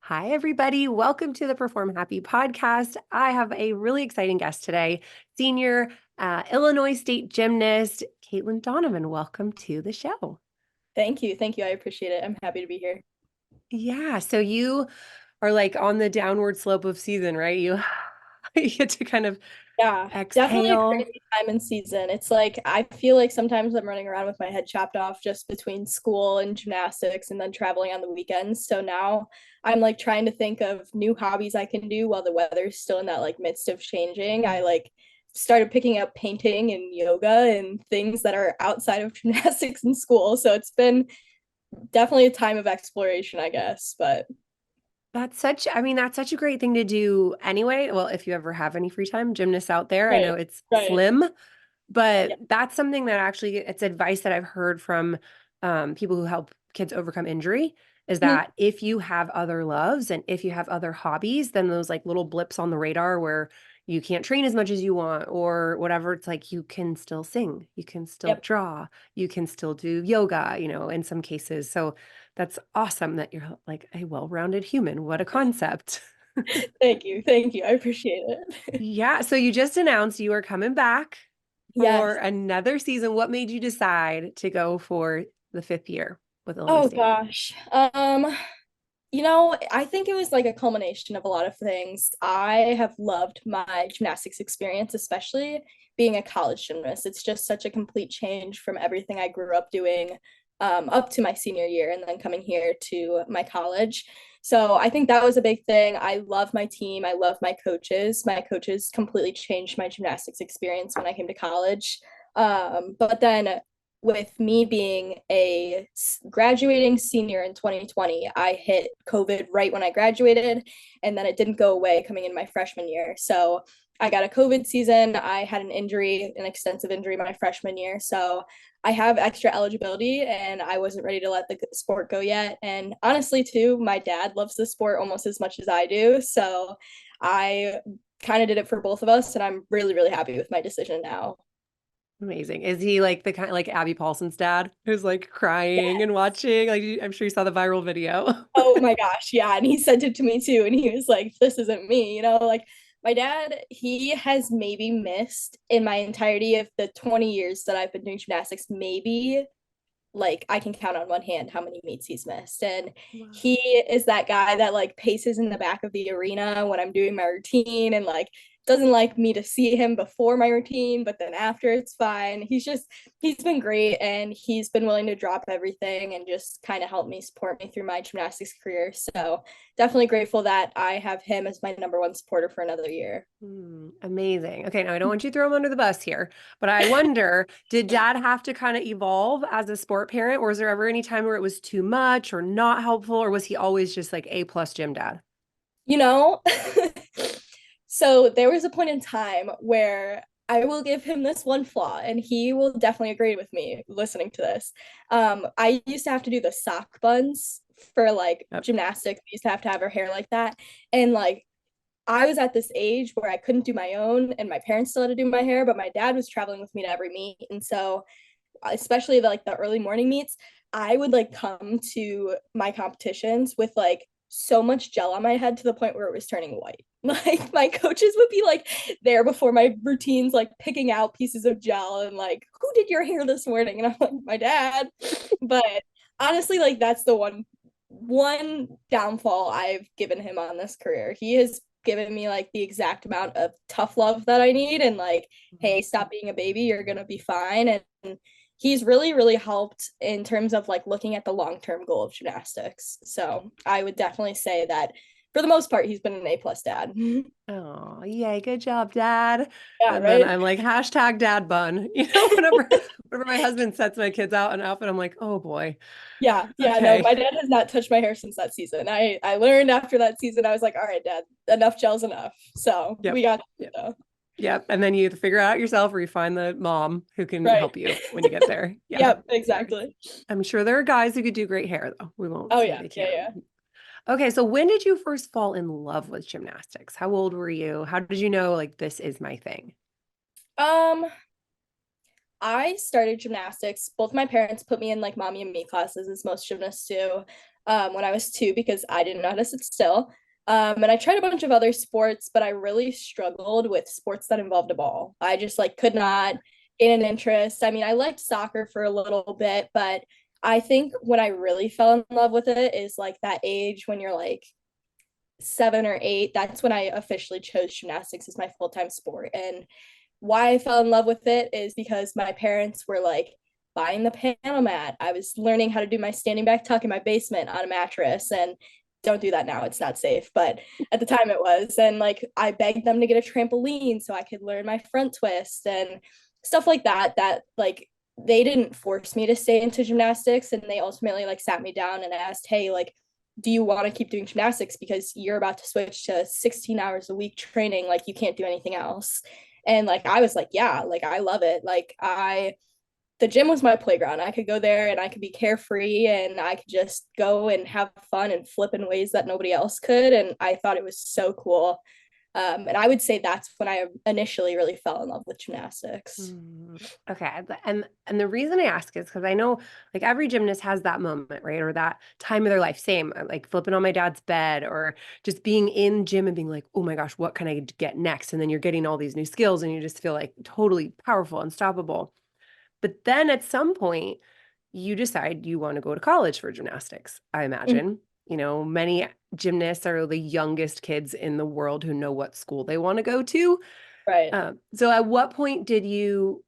Hi, everybody. Welcome to the Perform Happy podcast. I have a really exciting guest today, senior Illinois State gymnast, Caitlyn Donovan. Welcome to the show. Thank you. Thank you. I appreciate it. I'm happy to be here. Yeah, so you are like on the downward slope of season, right? You, you get to kind of Yeah, definitely a exhale. crazy time in season. It's like I feel like sometimes I'm running around with my head chopped off just between school and gymnastics and then traveling on the weekends. So now I'm like trying to think of new hobbies I can do while the weather's still in that like midst of changing. I like started picking up painting and yoga and things that are outside of gymnastics in school. So it's been definitely a time of exploration, I guess. But That's such a great thing to do anyway. Well, if you ever have any free time, gymnasts out there, I know right, it's right. slim, but Yeah. that's something that actually it's advice that I've heard from people who help kids overcome injury is Mhm. that if you have other loves and if you have other hobbies, then those like little blips on the radar where you can't train as much as you want or whatever, it's like you can still sing, you can still Yep. draw, you can still do yoga, in some cases. So that's awesome that you're like a well-rounded human. What a concept. Thank you. Thank you. I appreciate it. Yeah. So you just announced you are coming back for Yes. another season. What made you decide to go for the fifth year with Illinois Oh State? gosh. I think it was like a culmination of a lot of things. I have loved my gymnastics experience, especially being a college gymnast. It's just such a complete change from everything I grew up doing up to my senior year and then coming here to my college. So I think that was a big thing. I love my team. I love my coaches. My coaches completely changed my gymnastics experience when I came to college. But then with me being a graduating senior in 2020, I hit COVID right when I graduated, and then it didn't go away coming in my freshman year. So I got a COVID season. I had an injury, an extensive injury my freshman year. So I have extra eligibility and I wasn't ready to let the sport go yet. And honestly, too, my dad loves the sport almost as much as I do. So I kind of did it for both of us. And I'm really, really happy with my decision now. Amazing. Is he like the kind like Abby Paulson's dad who's like crying Yeah. and watching? Like I'm sure you saw the viral video. Oh my gosh, yeah. And he sent it to me too. And he was like, this isn't me. Like my dad, he has maybe missed in my entirety of the 20 years that I've been doing gymnastics, maybe like I can count on one hand how many meets he's missed. And Wow. he is that guy that like paces in the back of the arena when I'm doing my routine and like doesn't like me to see him before my routine, but then after it's fine. He's been great and he's been willing to drop everything and just kind of help me support me through my gymnastics career. So definitely grateful that I have him as my number one supporter for another year. Amazing. Okay, now I don't want you to throw him under the bus here, but I wonder, did dad have to kind of evolve as a sport parent, or was there ever any time where it was too much or not helpful, or was he always just like A plus gym dad? You know, so there was a point in time where I will give him this one flaw, and he will definitely agree with me listening to this. I used to have to do the sock buns for like Yep. gymnastics. I used to have her hair like that. And like I was at this age where I couldn't do my own, and my parents still had to do my hair, but my dad was traveling with me to every meet. And so especially the early morning meets, I would like come to my competitions with like so much gel on my head to the point where it was turning white. Like my coaches would be like there before my routines, like picking out pieces of gel and like, who did your hair this morning? And I'm like, my dad. But honestly, like that's the one downfall I've given him on this career. He has given me like the exact amount of tough love that I need and like, hey, stop being a baby, you're gonna be fine. And he's really, really helped in terms of like looking at the long-term goal of gymnastics. So I would definitely say that for the most part, he's been an A plus dad. Oh, yay, good job, dad. Yeah, And then right. I'm like, hashtag dad bun. Whenever my husband sets my kids out an outfit, I'm like, oh boy. Yeah, yeah, no, Okay. my dad has not touched my hair since that season. I learned after that season, I was like, all right, dad, enough gel's enough. So we Yep. got Yep. so Yep. And then you have to figure it out yourself or you find the mom who can right. help you when you get there. Yeah. Yep, exactly. I'm sure there are guys who could do great hair though. We won't Oh say yeah, they yeah, can't. yeah. Okay, so when did you first fall in love with gymnastics? How old were you? How did you know like this is my thing? Um, I started gymnastics. Both my parents put me in like mommy and me classes, as most gymnasts do. when I was 2 because I didn't know how to sit still. And I tried a bunch of other sports, but I really struggled with sports that involved a ball. I just like could not gain an interest. I mean, I liked soccer for a little bit, but I think when I really fell in love with it is like that age when you're like 7 or 8. That's when I officially chose gymnastics as my full-time sport. And why I fell in love with it is because my parents were like buying the panel mat. I was learning how to do my standing back tuck in my basement on a mattress, and don't do that now. It's not safe, but at the time it was. And like I begged them to get a trampoline so I could learn my front twist and stuff like that. That like they didn't force me to stay into gymnastics, and they ultimately like sat me down and asked, "Hey, like do you want to keep doing gymnastics because you're about to switch to 16 hours a week training, like you can't do anything else?" And like I was like, yeah, like I love it. Like I the gym was my playground. I could go there and I could be carefree and I could just go and have fun and flip in ways that nobody else could. And I thought it was so cool. And I would say that's when I initially really fell in love with gymnastics. Okay. And the reason I ask is because I know like every gymnast has that moment, right? Or that time of their life. Same, like flipping on my dad's bed or just being in gym and being like, oh my gosh, what can I get next? And then you're getting all these new skills and you just feel like totally powerful, unstoppable. But then at some point, you decide you want to go to college for gymnastics, I Mhm. imagine. You know, many gymnasts are the youngest kids in the world who know what school they want to go to. Right. So at what point did you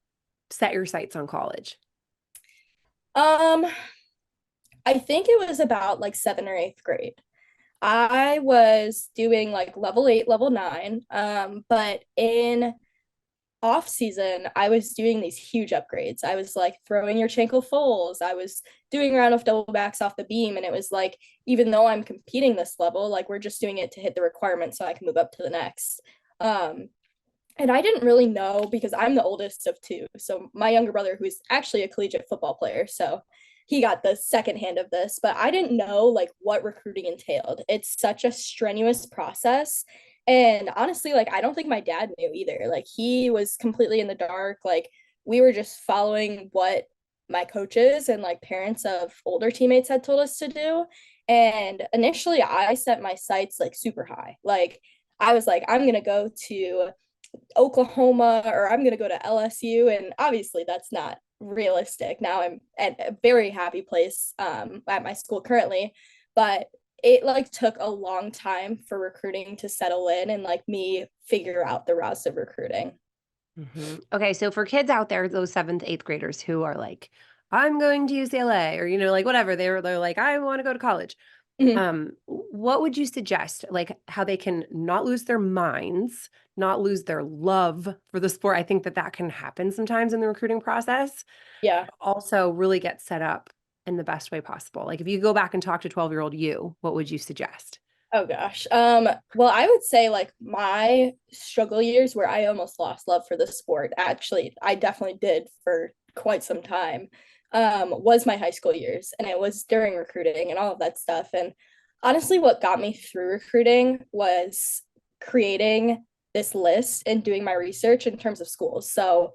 set your sights on college? Um, I think it was about like 7 or 8th grade. I was doing like level 8, level 9. But in off season, I was doing these huge upgrades. I was like throwing your chankle fulls. I was doing a round of double backs off the beam. And it was like, even though I'm competing this level, like we're just doing it to hit the requirement so I can move up to the next. Um, and I didn't really know because I'm the oldest of 2. So my younger brother, who's actually a collegiate football player, so he got the second hand of this, but I didn't know like what recruiting entailed. It's such a strenuous process. And honestly, like I don't think my dad knew either. Like he was completely in the dark. Like we were just following what my coaches and like parents of older teammates had told us to do. And initially I set my sights like super high. Like I was like, I'm gonna go to Oklahoma or I'm going to go to LSU. And obviously, that's not realistic. Now I'm at a very happy place at my school currently, but it like took a long time for recruiting to settle in and like me figure out the routes of recruiting. Okay, so for kids out there, those seventh, eighth graders who are like, I'm going to UCLA or, you know, like whatever, they're like, I want to go to college. Mhm. What would you suggest, like how they can not lose their minds, not lose their love for the sport? I think that that can happen sometimes in the recruiting process. Yeah. Also, really get set up in the best way possible. Like if you go back and talk to 12-year-old you, what would you suggest? Oh gosh. Well, I would say like my struggle years where I almost lost love for the sport. Actually, I definitely did for quite some time. Was my high school years, and it was during recruiting and all of that stuff. And honestly, what got me through recruiting was creating this list and doing my research in terms of schools. So,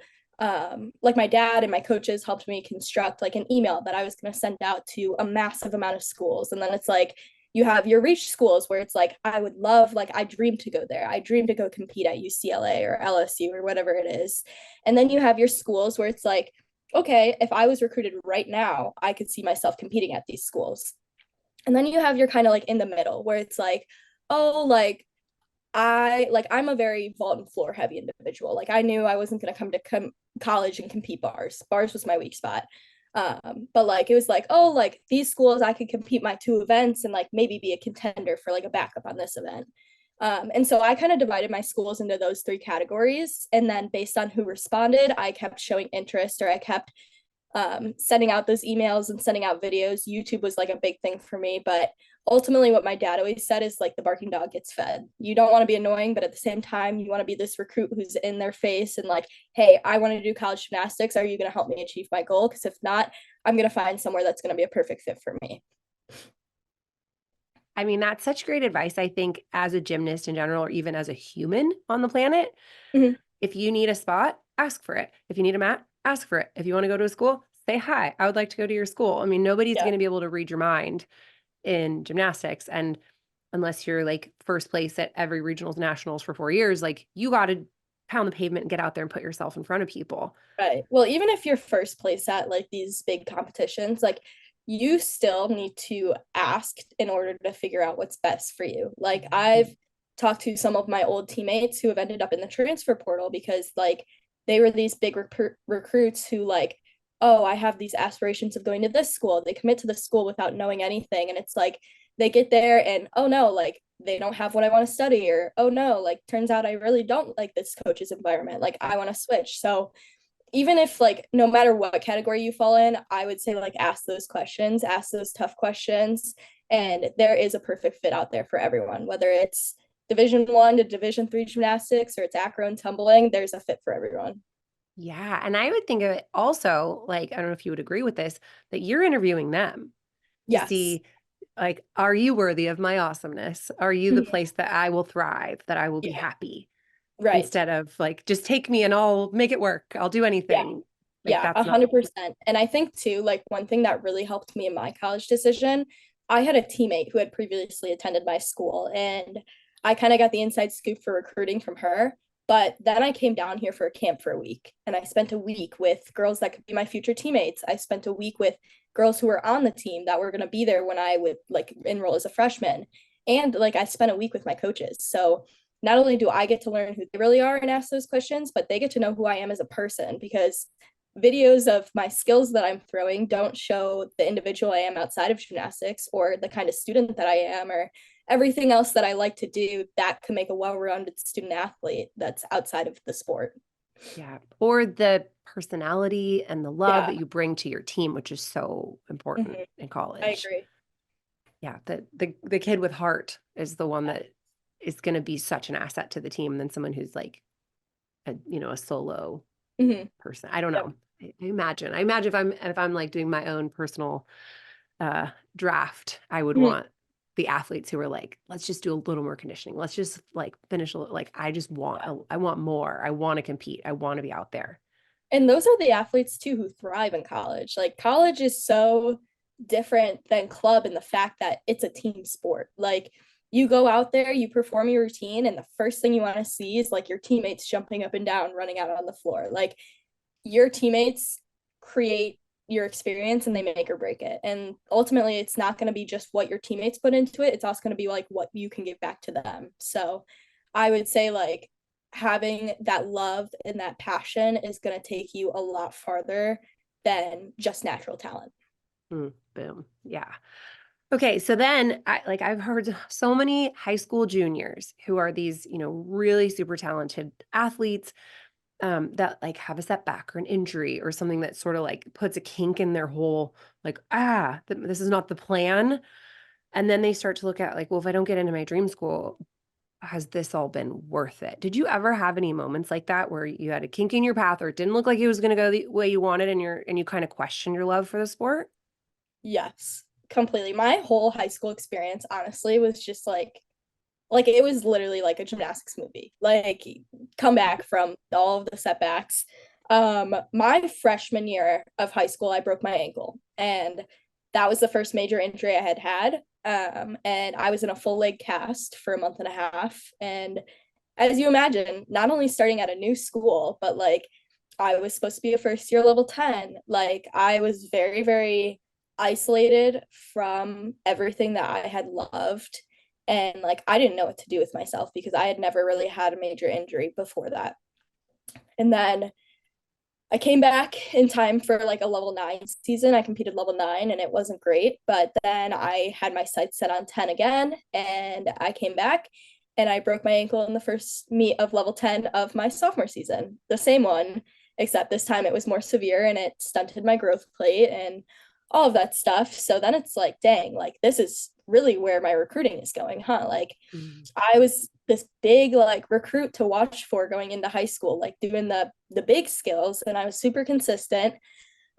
like my dad and my coaches helped me construct like an email that I was going to send out to a massive amount of schools, and then it's like you have your reach schools where it's like I would love, like I dream to go there, I dream to go compete at UCLA or LSU or whatever it is. And then you have your schools where it's like, okay, if I was recruited right now I could see myself competing at these schools. And then you have your kind of like in the middle where it's like, oh, like I'm a very vault and floor heavy individual. Like I knew I wasn't going to come to college and compete bars. Bars was my weak spot. But like it was like, oh, like these schools I could compete my 2 events and like maybe be a contender for like a backup on this event. And so I kind of divided my schools into those 3 categories. And then based on who responded, I kept showing interest or I kept sending out those emails and sending out videos. YouTube was like a big thing for me, but ultimately what my dad always said is like the barking dog gets fed. You don't want to be annoying, but at the same time you want to be this recruit who's in their face and like, hey, I want to do college gymnastics, are you going to help me achieve my goal? Because if not, I'm going to find somewhere that's going to be a perfect fit for me. I mean, that's such great advice, I think, as a gymnast in general, or even as a human on the planet. Mm-hmm. If you need a spot, ask for it. If you need a mat, ask for it. If you want to go to a school, say hi. I would like to go to your school. I mean, nobody's Yeah. going to be able to read your mind in gymnastics. And unless you're like first place at every regionals nationals for 4 years, like you got to pound the pavement and get out there and put yourself in front of people. Right. Well, even if you're first place at like these big competitions, like you still need to ask in order to figure out what's best for you. Like I've talked to some of my old teammates who have ended up in the transfer portal because like they were these big recruits who like, oh, I have these aspirations of going to this school. They commit to the school without knowing anything, and it's like they get there and oh no, like they don't have what I want to study, or oh no, like turns out I really don't like this coach's environment. Like I want to switch. So even if like no matter what category you fall in, I would say like ask those questions, ask those tough questions, and there is a perfect fit out there for everyone, whether it's Division 1 to Division 3 gymnastics or it's acro and tumbling. There's a fit for everyone. Yeah. And I would think of it also like, I don't know if you would agree with this, that you're interviewing them to Yes. see, like, are you worthy of my awesomeness? Are you the Mhm. place that I will thrive, that I will be Yeah. happy? Right. Instead of like, just take me and I'll make it work. I'll do Yeah. anything. Like, Yeah, that's not, 100%. And I think too, like one thing that really helped me in my college decision, I had a teammate who had previously attended my school, and I kind of got the inside scoop for recruiting from her. But then I came down here for a camp for a week, and I spent a week with girls that could be my future teammates. I spent a week with girls who were on the team that were going to be there when I would like enroll as a freshman. And like I spent a week with my coaches. So not only do I get to learn who they really are and ask those questions, but they get to know who I am as a person, because videos of my skills that I'm throwing don't show the individual I am outside of gymnastics, or the kind of student that I am, or everything else that I like to do that could make a well-rounded student athlete that's outside of the sport. yeah. Or the personality and the love Yeah. that you bring to your team, which is so important Mm-hmm. in I college. agree. Yeah. The kid with heart is the one that is going to be such an asset to the team than someone who's like a solo Mm-hmm. person. I don't Yep. know. I imagine if I'm like doing my own personal uh draft, I would Mm-hmm. want the athletes who are like, let's just do a little more conditioning. Let's just like finish like I want more. I want to compete. I want to be out there. And those are the athletes too who thrive in college. Like college is so different than club in the fact that it's a team sport. Like you go out there, you perform your routine, and the first thing you want to see is like your teammates jumping up and down, running out on the floor. Like your teammates create your experience and they make or break it. And ultimately, it's not going to be just what your teammates put into it. It's also going to be like what you can give back to them. So I would say like having that love and that passion is going to take you a lot farther than just natural talent. Boom. Yeah. Okay, so then I've heard so many high school juniors who are these, really super talented athletes that like have a setback or an injury or something that sort of like puts a kink in their whole like, this is not the plan. And then they start to look at like, well, if I don't get into my dream school, has this all been worth it? Did you ever have any moments like that where you had a kink in your path or it didn't look like it was going to go the way you wanted and you kind of questioned your love for the sport? Yes, completely. My whole high school experience, honestly, was just like it was literally like a gymnastics movie. Like come back from all of the setbacks. My freshman year of high school, I broke my ankle, and that was the first major injury I had had. And I was in a full leg cast for a month and a half. And as you imagine, not only starting at a new school, but like I was supposed to be a first year level 10. Like I was very, very isolated from everything that I had loved. And like I didn't know what to do with myself because I had never really had a major injury before that. And then I came back in time for like a level 9 season. I competed level 9 and it wasn't great. But then I had my sights set on 10 again, and I came back and I broke my ankle in the first meet of level 10 of my sophomore season. The same one, except this time it was more severe and it stunted my growth plate and all of that stuff. So then it's like, dang, like this is really where my recruiting is going, huh? Like Mm. I was this big like recruit to watch for going into high school, like doing the big skills, and I was super consistent.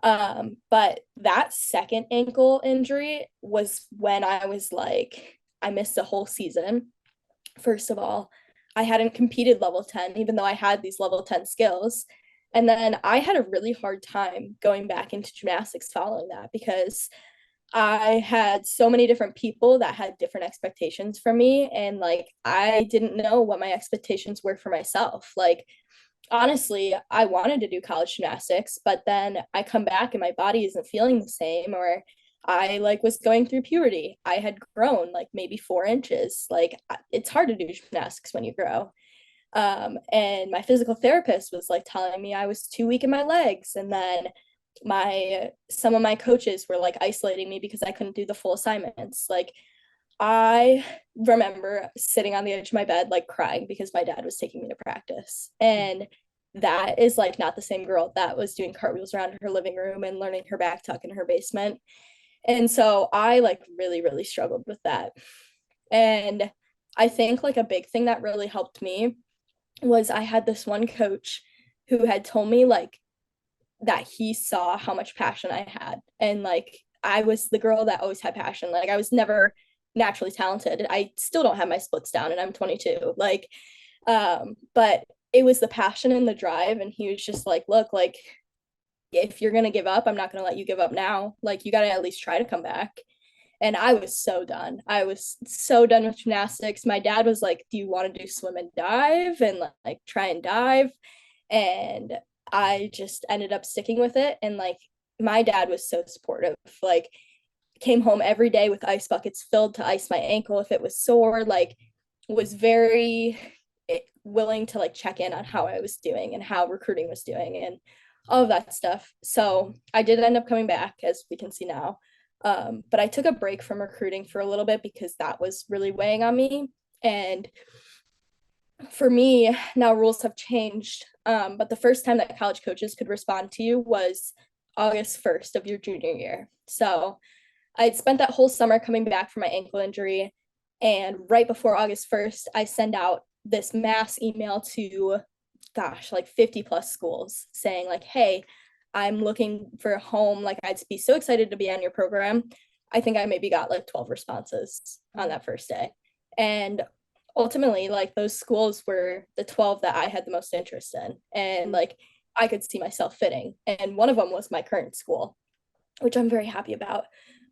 But that second ankle injury was when I was like, I missed a whole season. First of all, I hadn't competed level 10, even though I had these level 10 skills. And then I had a really hard time going back into gymnastics following that because I had so many different people that had different expectations from me. And like, I didn't know what my expectations were for myself. Like, honestly, I wanted to do college gymnastics, but then I come back and my body isn't feeling the same, or I like was going through puberty. I had grown like maybe 4 inches. Like, it's hard to do gymnastics when you grow. And my physical therapist was like telling me I was too weak in my legs. And then some of my coaches were like isolating me because I couldn't do the full assignments. Like, I remember sitting on the edge of my bed, like crying because my dad was taking me to practice. And that is like not the same girl that was doing cartwheels around her living room and learning her back tuck in her basement. And so I like really, really struggled with that. And I think like a big thing that really helped me was I had this one coach who had told me like that he saw how much passion I had. And like I was the girl that always had passion. Like I was never naturally talented. I still don't have my splits down and I'm 22. Like but it was the passion and the drive, and he was just like, look, like if you're going to give up, I'm not going to let you give up now. Like you got to at least try to come back. And I was so done. I was so done with gymnastics. My dad was like, do you want to do swim and dive and like try and dive? And I just ended up sticking with it. And like my dad was so supportive. Like came home every day with ice buckets filled to ice my ankle if it was sore. Like was very willing to like check in on how I was doing and how recruiting was doing and all of that stuff. So I did end up coming back, as we can see now. But I took a break from recruiting for a little bit because that was really weighing on me. And for me, now rules have changed. But the first time that college coaches could respond to you was August 1st of your junior year. So I'd spent that whole summer coming back from my ankle injury. And right before August 1st, I send out this mass email to, gosh, like 50 plus schools saying, like, hey, I'm looking for a home. Like, I'd be so excited to be on your program. I think I maybe got like 12 responses on that first day. And ultimately, like, those schools were the 12 that I had the most interest in. And like, I could see myself fitting. And one of them was my current school, which I'm very happy about.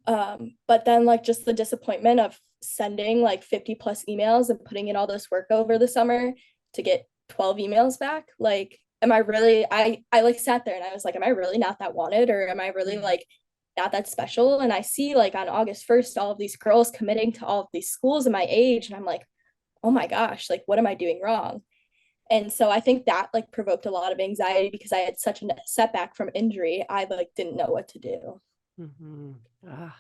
But then like just the disappointment of sending like 50 plus emails and putting in all this work over the summer to get 12 emails back. Like, am I really, I like sat there and I was like, am I really not that wanted? Or am I really like not that special? And I see like on August 1st, all of these girls committing to all of these schools in my age. And I'm like, oh my gosh, like, what am I doing wrong? And so I think that like provoked a lot of anxiety because I had such a setback from injury. I like didn't know what to do. Mm-hmm. Ah.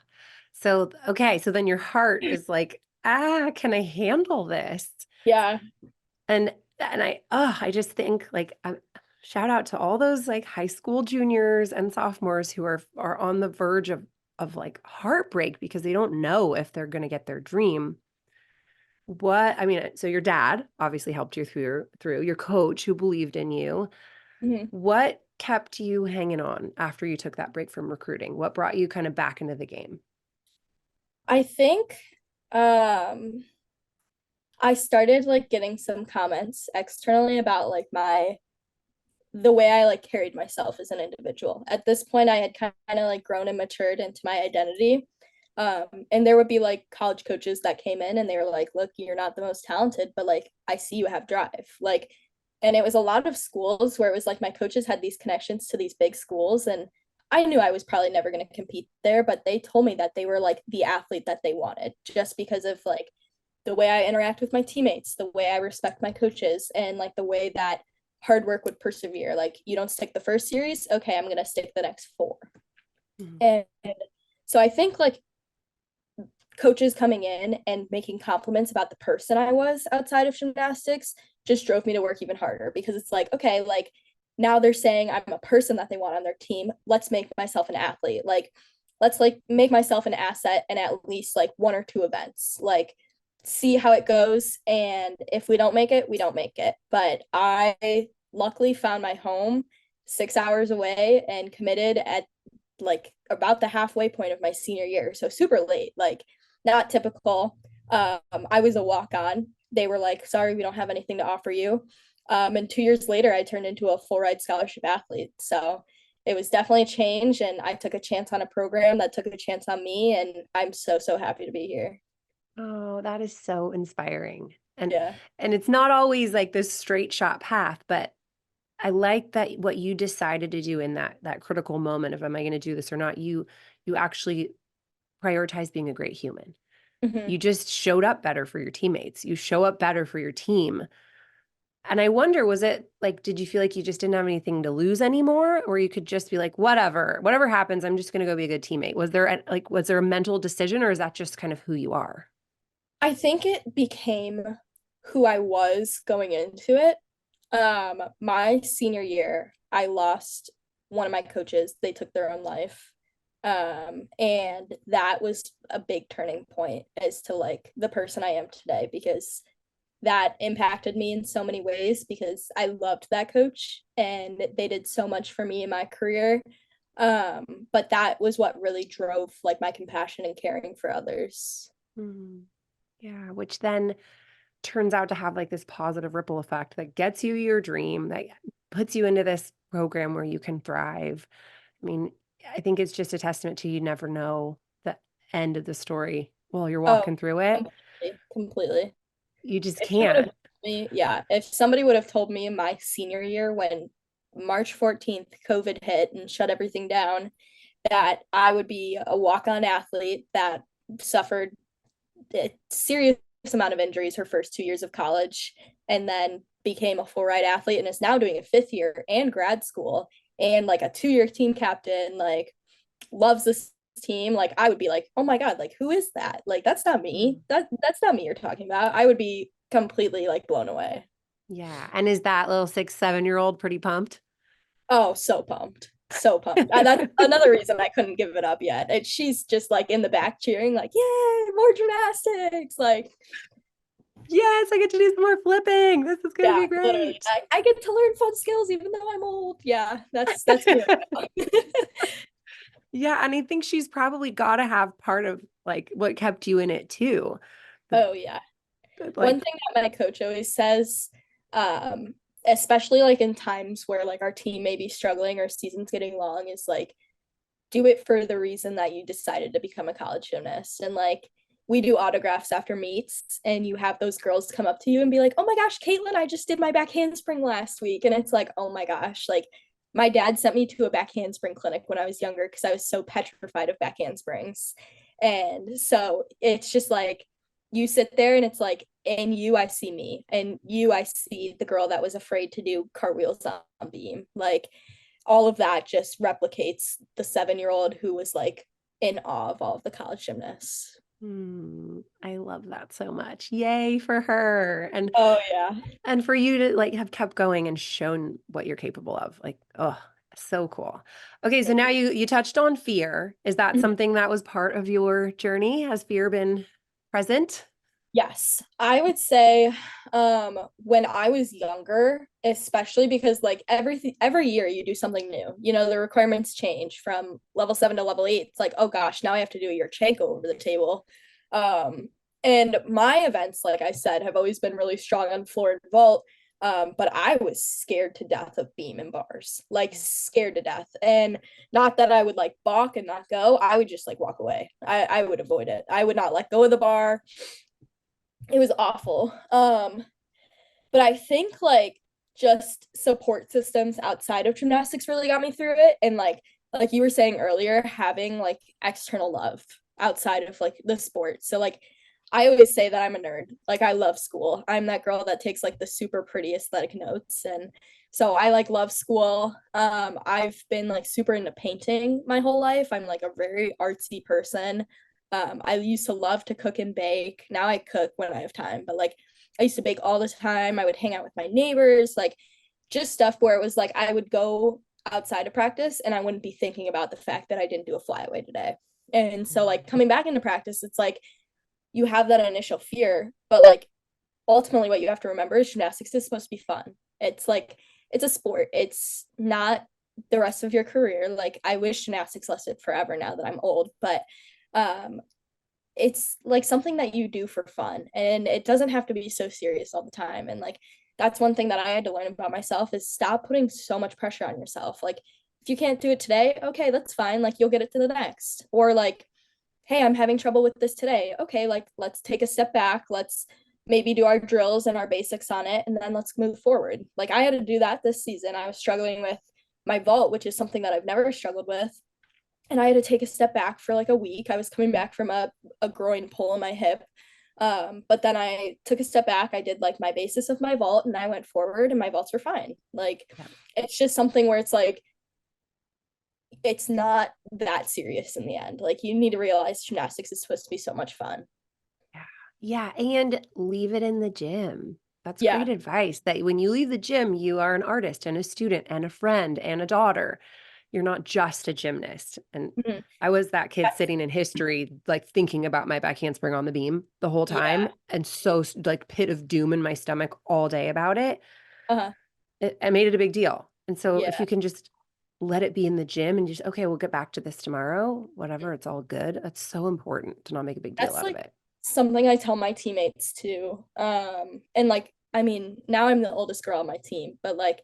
So, okay. So then your heart is like, can I handle this? Yeah. And I just think like, shout out to all those like high school juniors and sophomores who are on the verge of like heartbreak because they don't know if they're going to get their dream. I mean, so your dad obviously helped you through your coach who believed in you. Mhm. What kept you hanging on after you took that break from recruiting? What brought you kind of back into the game? I think I started like getting some comments externally about like the way I like carried myself as an individual. At this point, I had kind of like grown and matured into my identity. And there would be like college coaches that came in and they were like, look, you're not the most talented, but like I see you have drive. Like, and it was a lot of schools where it was like my coaches had these connections to these big schools, and I knew I was probably never going to compete there, but they told me that they were like the athlete that they wanted just because of like the way I interact with my teammates, the way I respect my coaches, and like the way that hard work would persevere. Like, you don't stick the first series, okay, I'm going to stick the next four. Mhm. And so I think like coaches coming in and making compliments about the person I was outside of gymnastics just drove me to work even harder, because it's like, okay, like now they're saying I'm a person that they want on their team. Let's make myself an athlete. Like, let's like make myself an asset in at least like one or two events. Like, see how it goes. And if we don't make it, we don't make it. But I luckily found my home 6 hours away and committed at like about the halfway point of my senior year. So super late, like not typical. I was a walk on. They were like, sorry, we don't have anything to offer you. And 2 years later, I turned into a full ride scholarship athlete. So it was definitely a change, and I took a chance on a program that took a chance on me, and I'm so, so happy to be here. Oh, that is so inspiring. Yeah. And it's not always like this straight shot path, but I like that what you decided to do in that critical moment of am I going to do this or not, you actually prioritize being a great human. Hmm. You just showed up better for your teammates. You show up better for your team. And I wonder, was it like, did you feel like you just didn't have anything to lose anymore? Or you could just be like, whatever happens, I'm just going to go be a good teammate. Was there a mental decision or is that just kind of who you are? I think it became who I was going into it. My senior year, I lost one of my coaches. They took their own life. And that was a big turning point as to like the person I am today, because that impacted me in so many ways, because I loved that coach and they did so much for me in my career. But that was what really drove like my compassion and caring for others. Mhm. Yeah, which then turns out to have like this positive ripple effect that gets you your dream, that puts you into this program where you can thrive. I mean, I think it's just a testament to you never know the end of the story while you're Oh, walking through it. completely, completely. You just If you would have can't. told me, yeah, if somebody would have told me in my senior year when March 14th COVID hit and shut everything down, that I would be a walk-on athlete that suffered a serious amount of injuries her first 2 years of college, and then became a full ride athlete and is now doing a fifth year and grad school, and like a 2 year team captain, like loves this team, like I would be like, oh my God, like who is that? Like that's not me. Mm. That's not me you're talking about. I would be completely like blown away. Yeah. And is that little 6, 7-year-old pretty pumped? Oh, so pumped. So pumped. And that's another reason I couldn't give it up yet. She's just like in the back cheering, like, yay, more gymnastics. Like, Yes, I get to do some more flipping. This is going to yeah, be literally. great. I get to learn fun skills even though I'm old. Yeah, that's me right now. Yeah, and I think she's probably got to have part of like what kept you in it too. The, Oh yeah. One like, thing that my coach always says, especially like in times where like our team may be struggling or season's getting long, is like do it for the reason that you decided to become a college gymnast. And like we do autographs after meets, and you have those girls come up to you and be like, oh my gosh, Caitlyn, I just did my back handspring last week. And it's like, oh my gosh, like my dad sent me to a back handspring clinic when I was younger because I was so petrified of back handsprings. And so it's just like you sit there and it's like, in you, I see me, and you, I see the girl that was afraid to do cartwheels on beam. Like all of that just replicates the 7 year old who was like in awe of all of the college gymnasts. I love that so much. Yay for her. Oh yeah. And for you to like have kept going and shown what you're capable of. Like, oh, so cool. Okay, so Thank now you. you touched on fear. Is that something that was part of your journey? Has fear been present? Yes, I would say when I was younger, especially because like every year you do something new. You know, the requirements change from level 7 to level 8. It's like, oh gosh, now I have to do a Yurchenko over the table. Um and my events, like I said, have always been really strong on floor and vault. But I was scared to death of beam and bars, like scared to death. And not that I would like balk and not go, I would just like walk away. I would avoid it. I would not let go of the bar. It was awful. But I think like just support systems outside of gymnastics really got me through it. And like you were saying earlier, having like external love outside of like the sport. So like I always say that I'm a nerd. Like I love school. I'm that girl that takes like the super pretty aesthetic notes. And so I like love school. I've been like super into painting my whole life. I'm like a very artsy person. I used to love to cook and bake. Now I cook when I have time, but like I used to bake all the time. I would hang out with my neighbors, like just stuff where it was like I would go outside of practice and I wouldn't be thinking about the fact that I didn't do a flyaway today. And so like coming back into practice, it's like you have that initial fear, but like ultimately what you have to remember is gymnastics is supposed to be fun. It's like it's a sport. It's not the rest of your career. Like I wish gymnastics lasted forever now that I'm old, but um it's like something that you do for fun, and it doesn't have to be so serious all the time. And like that's one thing that I had to learn about myself is stop putting so much pressure on yourself. Like if you can't do it today, okay, that's fine. Like you'll get it to the next. Or like, hey, I'm having trouble with this today. Okay, like let's take a step back. Let's maybe do our drills and our basics on it, and then let's move forward. Like I had to do that this season. I was struggling with my vault, which is something that I've never struggled with. And I had to take a step back for like a week. I was coming back from a groin pull in my hip. But then I took a step back. I did like my basis of my vault and I went forward and my vaults were fine. Like Yeah. it's just something where it's like, it's not that serious in the end. Like you need to realize gymnastics is supposed to be so much fun. Yeah. Yeah. And leave it in the gym. That's Yeah. great advice that when you leave the gym, you are an artist and a student and a friend and a daughter. You're not just a gymnast. And Mhm. I was that kid sitting in history, like thinking about my back handspring on the beam the whole Yeah. time. And so, like, pit of doom in my stomach all day about it. Uh-huh. I made it a big deal. And so, if Yeah. you can just let it be in the gym and just, okay, we'll get back to this tomorrow, whatever, it's all good. That's so important to not make a big deal That's out of like it. something I tell my teammates too. And like, I mean, now I'm the oldest girl on my team, but like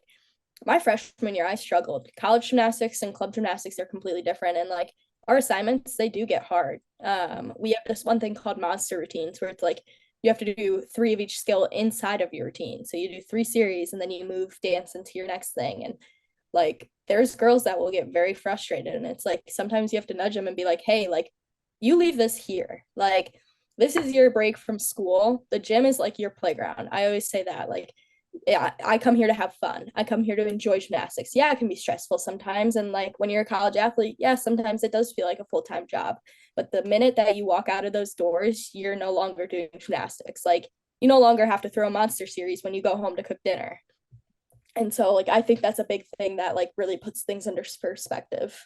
my freshman year, I struggled. College gymnastics and club gymnastics are completely different. And like our assignments, they do get hard. We have this one thing called monster routines where it's like you have to do 3 of each skill inside of your routine. So you do 3 series and then you move dance into your next thing. And like there's girls that will get very frustrated. And it's like sometimes you have to nudge them and be like, hey, like you leave this here. Like this is your break from school. The gym is like your playground. I always say that. Like yeah, I come here to have fun. I come here to enjoy gymnastics. Yeah, it can be stressful sometimes. And like when you're a college athlete, yeah, sometimes it does feel like a full-time job. But the minute that you walk out of those doors, you're no longer doing gymnastics. Like you no longer have to throw a monster series when you go home to cook dinner. And so like I think that's a big thing that like really puts things under perspective.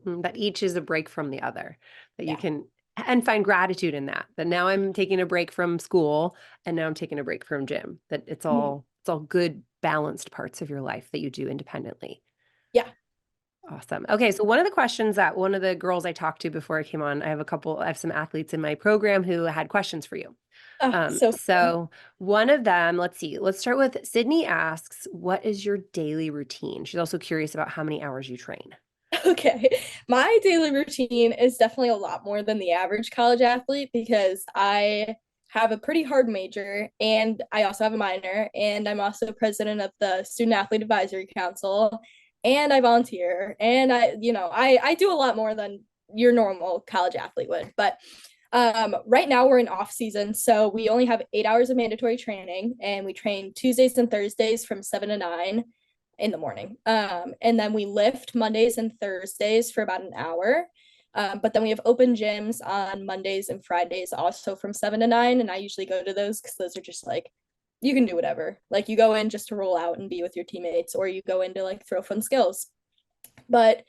That each is a break from the other, that you Yeah. can and find gratitude in that. That now I'm taking a break from school and now I'm taking a break from gym. That Mhm. it's all good balanced parts of your life that you do independently. Yeah. Awesome. Okay, so one of the questions that one of the girls I talked to before I came on, I have some athletes in my program who had questions for you. Oh, so fun. So one of them, let's see, let's start with Sydney asks, what is your daily routine? She's also curious about how many hours you train. Okay. My daily routine is definitely a lot more than the average college athlete because I have a pretty hard major and I also have a minor and I'm also president of the Student Athlete Advisory Council and I volunteer and I do a lot more than your normal college athlete would. But right now we're in off season, so we only have 8 hours of mandatory training and we train Tuesdays and Thursdays from 7 to 9 in the morning. And then we lift Mondays and Thursdays for about an hour. But then we have open gyms on Mondays and Fridays also from 7 to 9. And I usually go to those because those are just like, you can do whatever. Like you go in just to roll out and be with your teammates, or you go in to like throw fun skills. But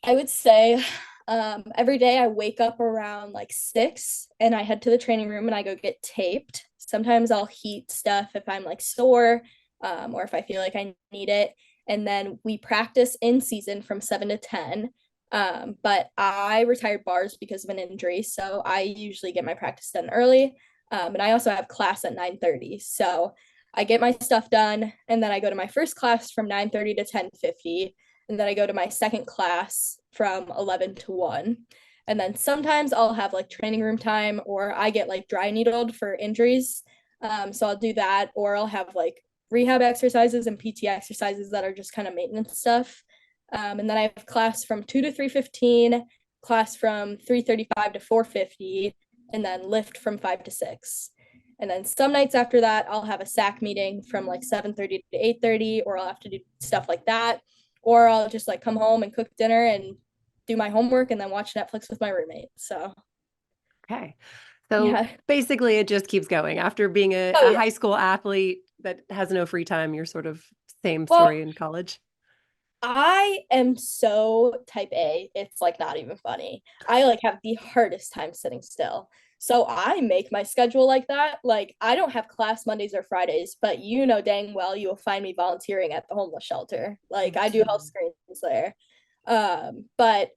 I would say every day I wake up around like 6 and I head to the training room and I go get taped. Sometimes I'll heat stuff if I'm like sore or if I feel like I need it. And then we practice in season from 7 to 10. But I retired bars because of an injury. So I usually get my practice done early. And I also have class at 9:30. So I get my stuff done and then I go to my first class from 9:30 to 10:50 and then I go to my second class from 11 to 1. And then sometimes I'll have like training room time or I get like dry needled for injuries. So I'll do that or I'll have like rehab exercises and PT exercises that are just kind of maintenance stuff. And then I have class from 2 to 3:15, class from 3:35 to 4:50, and then lift from 5 to 6. And then some nights after that, I'll have a SAC meeting from like 7:30 to 8:30, or I'll have to do stuff like that or I'll just like come home and cook dinner and do my homework and then watch Netflix with my roommate. So Okay. So yeah. basically, it just keeps going. After being Oh a yeah. high school athlete that has no free time, you're sort of same Well, story in college. I am so type A. It's like not even funny. I like have the hardest time sitting still. So I make my schedule like that. Like I don't have class Mondays or Fridays, but you know dang well you will find me volunteering at the homeless shelter. Like I do health Mhm. screens there. But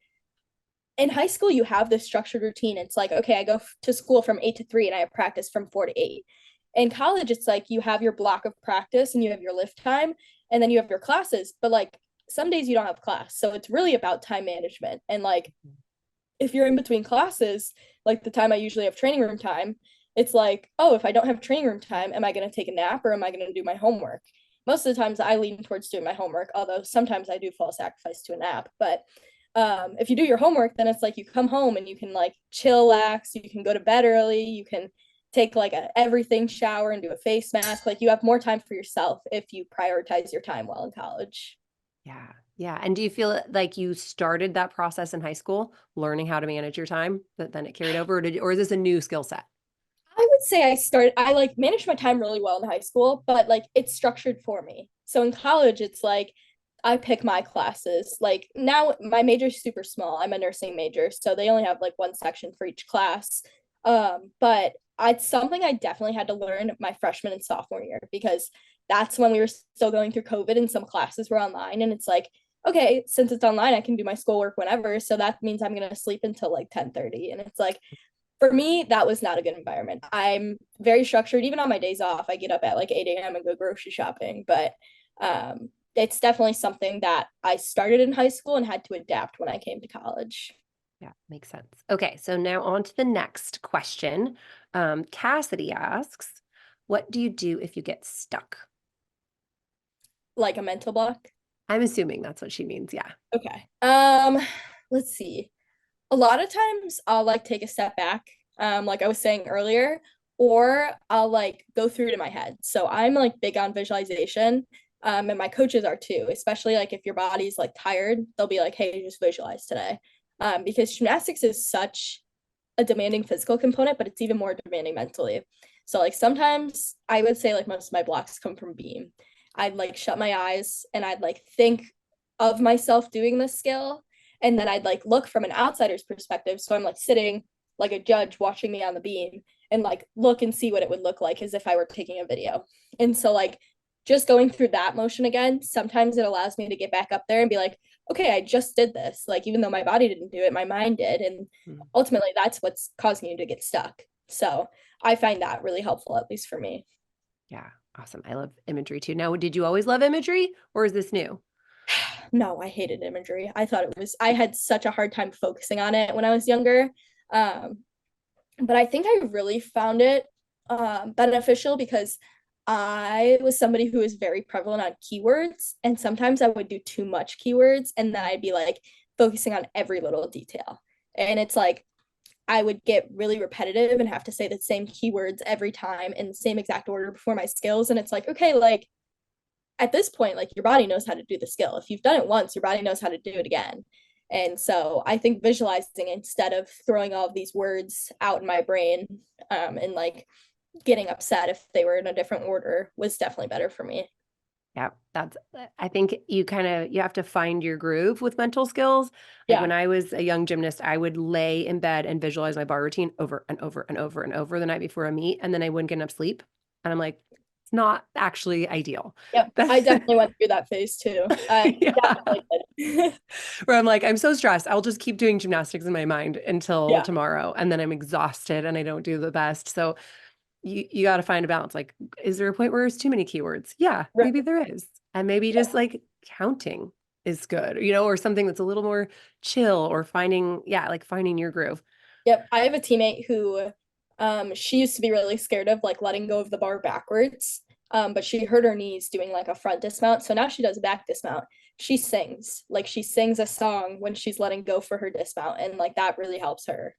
in high school you have this structured routine. It's like, okay, I go to school from 8 to 3 and I have practice from 4 to 8. In college, it's like you have your block of practice and you have your lift time and then you have your classes. But like some days you don't have class. So it's really about time management. And like if you're in between classes, like the time I usually have training room time, it's like, oh, if I don't have training room time, am I going to take a nap or am I going to do my homework? Most of the times I lean towards doing my homework, although sometimes I do fall sacrifice to a nap. But if you do your homework, then it's like you come home and you can like chillax, you can go to bed early, you can take like a everything shower and do a face mask. Like you have more time for yourself if you prioritize your time while in college. Yeah. Yeah. And do you feel like you started that process in high school, learning how to manage your time, that then it carried over, or is this a new skill set? I would say I like managed my time really well in high school, but like it's structured for me. So in college, it's like I pick my classes. Like now my major is super small. I'm a nursing major, so they only have like one section for each class. But it's something I definitely had to learn my freshman and sophomore year because that's when we were still going through COVID and some classes were online. And it's like, okay, since it's online, I can do my schoolwork whenever. So that means I'm gonna sleep until like 10:30. And it's like for me, that was not a good environment. I'm very structured. Even on my days off, I get up at like 8 a.m. and go grocery shopping. But it's definitely something that I started in high school and had to adapt when I came to college. Yeah, makes sense. Okay, so now on to the next question. Cassidy asks, what do you do if you get stuck? Like a mental block. I'm assuming that's what she means. Yeah. Okay. Let's see. A lot of times I'll like take a step back, like I was saying earlier, or I'll like go through it in my head. So I'm like big on visualization. And my coaches are too, especially like if your body's like tired, they'll be like, hey, just visualize today. Because gymnastics is such a demanding physical component, but it's even more demanding mentally. So like sometimes I would say like most of my blocks come from beam. I'd like shut my eyes and I'd like think of myself doing this skill. And then I'd like look from an outsider's perspective. So I'm like sitting like a judge watching me on the beam and like look and see what it would look like as if I were taking a video. And so like just going through that motion again, sometimes it allows me to get back up there and be like, okay, I just did this. Like even though my body didn't do it, my mind did. And Hmm. ultimately that's what's causing you to get stuck. So I find that really helpful, at least for me. Yeah. Awesome. I love imagery too. Now, did you always love imagery or is this new? No, I hated imagery. I thought it was, I had such a hard time focusing on it when I was younger. Um, but I think I really found it beneficial because I was somebody who was very prevalent on keywords. And sometimes I would do too much keywords and then I'd be like focusing on every little detail. And it's like, I would get really repetitive and have to say the same keywords every time in the same exact order before my skills. And it's like, okay, like at this point, like your body knows how to do the skill. If you've done it once, your body knows how to do it again. And so I think visualizing instead of throwing all of these words out in my brain and like getting upset if they were in a different order was definitely better for me. Yeah, I think you have to find your groove with mental skills. Like Yeah. when I was a young gymnast, I would lay in bed and visualize my bar routine over and over and over and over the night before a meet, and then I wouldn't get enough sleep. And I'm like, it's not actually ideal. Yep. I definitely went through that phase too. I Yeah. definitely did. Where I'm like, I'm so stressed. I'll just keep doing gymnastics in my mind until Yeah. tomorrow. And then I'm exhausted and I don't do the best. So you got to find a balance. Like, is there a point where there's too many keywords? Yeah, Right. maybe there is. And maybe just like counting is good, or something that's a little more chill or finding your groove. Yep. I have a teammate who she used to be really scared of like letting go of the bar backwards. But she hurt her knees doing like a front dismount. So now she does a back dismount. She sings. Like she sings a song when she's letting go for her dismount. And like that really helps her.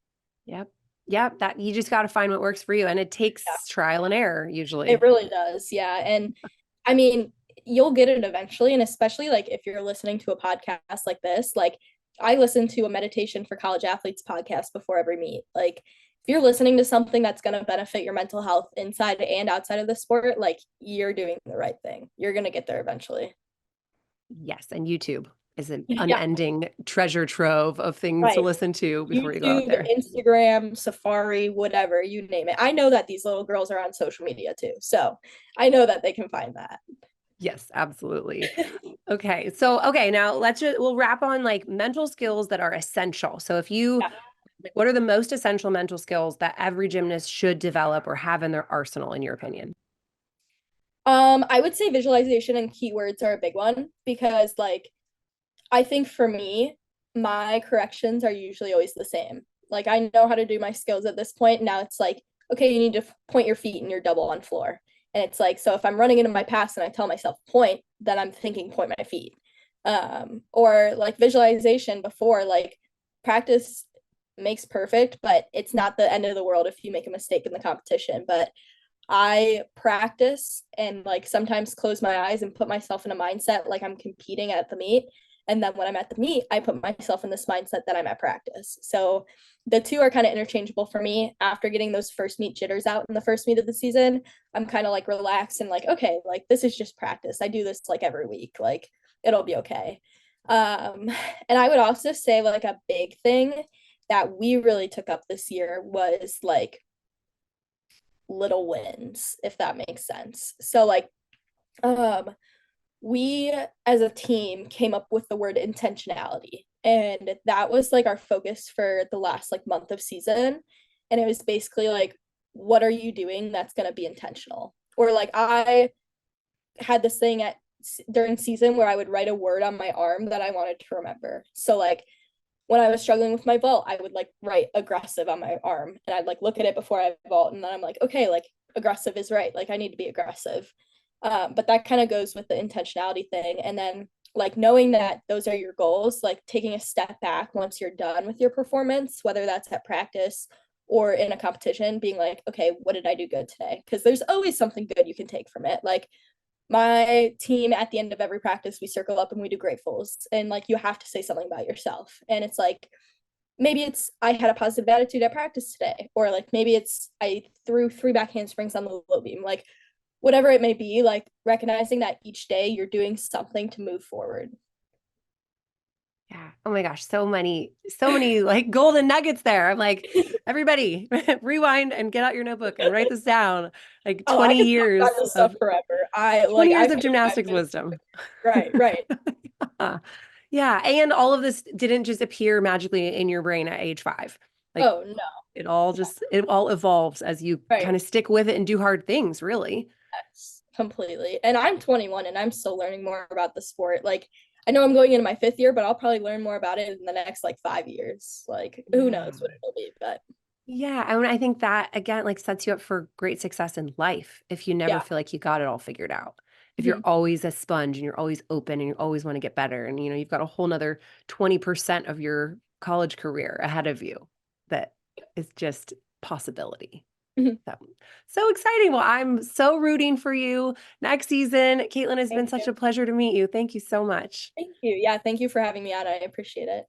Yep. Yep. That you just got to find what works for you. And it Yeah. takes trial and error It usually. really does. Yeah. And I mean, you'll get it eventually. And especially like if you're listening to a podcast like this, like I listen to a meditation for college athletes podcast before every meet. Like if you're listening to something that's going to benefit your mental health inside and outside of the sport, like you're doing the right thing. You're going to get there eventually. Yes. And YouTube is an Yeah. unending treasure trove of things to Right. listen to before you go out YouTube, there. Instagram, Safari, whatever, you name it. I know that these little girls are on social media too. So I know that they can find that. Yes, absolutely. Okay, now we'll wrap on like mental skills that are essential. So if you Yeah. like, what are the most essential mental skills that every gymnast should develop or have in their arsenal, in your opinion? I would say visualization and keywords are a big one because like I think for me, my corrections are usually always the same. Like I know how to do my skills at this point. Now it's like, okay, you need to point your feet and you're double on floor. And it's like, so if I'm running into my pass and I tell myself point, then I'm thinking point my feet. Or like visualization before, like practice makes perfect, but it's not the end of the world if you make a mistake in the competition. But I practice and like sometimes close my eyes and put myself in a mindset like I'm competing at the meet. And then when I'm at the meet, I put myself in this mindset that I'm at practice. So the two are kind of interchangeable for me. After getting those first meet jitters out in the first meet of the season, I'm kind of like relaxed and like, okay, like this is just practice. I do this like every week. Like it'll be okay. Um, and I would also say like a big thing that we really took up this year was like little wins, if that makes sense. So like we as a team came up with the word intentionality, and that was like our focus for the last like month of season. And it was basically like, what are you doing that's going to be intentional? Or like I had this thing at during season where I would write a word on my arm that I wanted to remember. So like when I was struggling with my vault, I would like write aggressive on my arm and I'd like look at it before I vault. And then I'm like, okay, like aggressive is right. Like I need to be aggressive. But that kind of goes with the intentionality thing. And then like knowing that those are your goals, like taking a step back once you're done with your performance, whether that's at practice or in a competition, being like, okay, what did I do good today? Because there's always something good you can take from it. Like my team at the end of every practice, we circle up and we do gratefuls, and like you have to say something about yourself. And it's like maybe it's I had a positive attitude at practice today, or like maybe it's I threw 3 back handsprings on the low beam, like whatever it may be, like recognizing that each day you're doing something to move forward. Yeah. Oh my gosh, so many like golden nuggets there. I'm like, everybody, rewind and get out your notebook and write this down. Like Oh, I 20 could talk about years this stuff of forever. I 20 like years I of could 5 gymnastics minutes. wisdom. Right, right. Yeah. And all of this didn't just appear magically in your brain at age 5. Like Oh no, it all evolves as you kind right. of stick with it and do hard things, really. Yes, completely. And I'm 21 and I'm still learning more about the sport. Like I know I'm going into my 5th year, but I'll probably learn more about it in the next like 5 years. Like who Yeah. knows what it'll be, but Yeah, I mean, I think that again, like sets you up for great success in life if you never yeah. feel like you got it all figured out. If you're Mhm. always a sponge and you're always open and you always want to get better, and you've got a whole nother 20% of your college career ahead of you that is just possibility. Mhm. So, so exciting. Well, I'm so rooting for you next season. Caitlin, has Thank been such you. a pleasure to meet you. Thank you so much. Thank you. Yeah, thank you for having me on. I appreciate it.